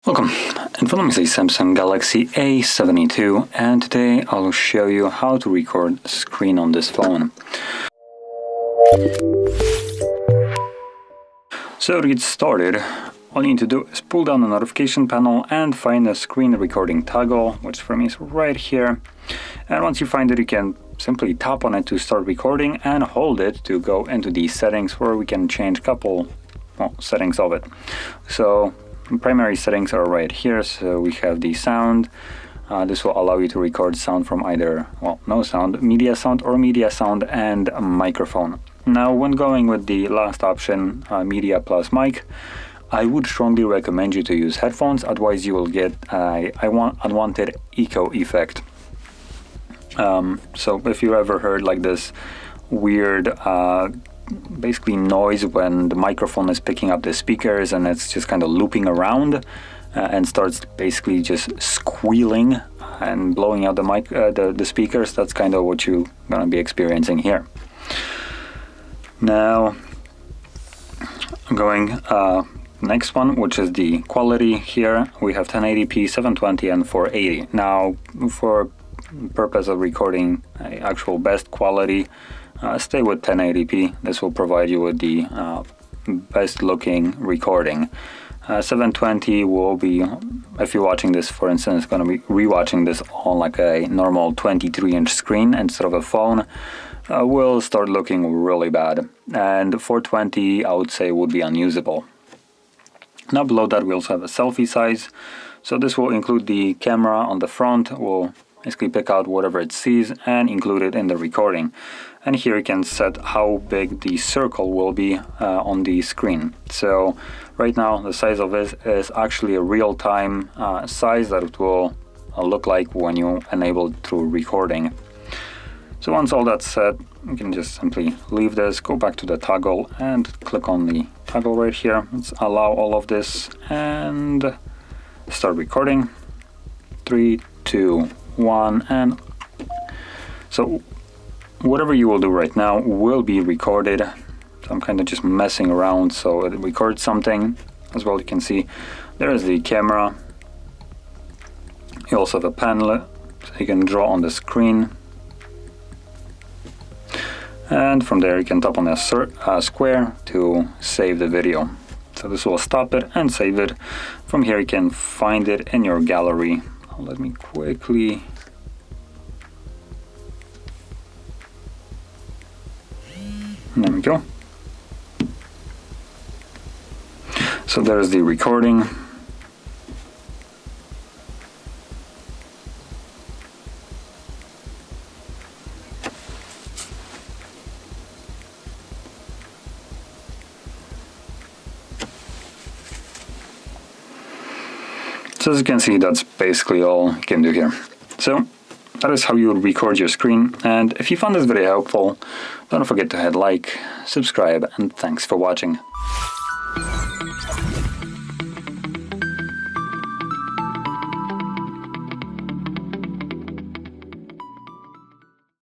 Welcome, in front of me is a Samsung Galaxy A72 and today I'll show you how to record screen on this phone. So to get started, all you need to do is pull down the notification panel and find the screen recording toggle, which for me is right here. And once you find it, you can simply tap on it to start recording and hold it to go into the settings where we can change a couple settings of it. So primary settings are right here. So we have the sound. This will allow you to record sound from either, no sound, media sound or media sound and a microphone. Now, when going with the last option, media plus mic, I would strongly recommend you to use headphones, otherwise you will get an unwanted echo effect. So if you ever heard like this weird basically noise when the microphone is picking up the speakers and it's just kind of looping around and starts basically just squealing and blowing out the speakers, that's kind of what you're going to be experiencing here. Now, going next one, which is the quality. Here we have 1080p, 720 and 480. Now, for purpose of recording actual best quality, stay with 1080p. This will provide you with the best looking recording. 720 will be, if you're watching this, for instance, going to be rewatching this on like a normal 23-inch screen instead of a phone, will start looking really bad. And 420, I would say, would be unusable. Now below that, we also have a selfie size. So this will include the camera on the front. We'll basically pick out whatever it sees and include it in the recording. And here you can set how big the circle will be on the screen. So right now the size of this is actually a real-time size that it will look like when you enable it through recording. So once all that's set, you can just simply leave this, go back to the toggle and click on the toggle right here. Let's allow all of this and start recording. 3, 2, 1, and so whatever you will do right now will be recorded. So I'm kind of just messing around so it records something. As well, you can see there is the camera. You also have a panel so you can draw on the screen. And from there you can tap on a square to save the video. So this will stop it and save it. From here you can find it in your gallery. Let me quickly... There we go. So there's the recording. So as you can see, that's basically all you can do here. So that is how you would record your screen. And if you found this video helpful, don't forget to hit like, subscribe, and thanks for watching.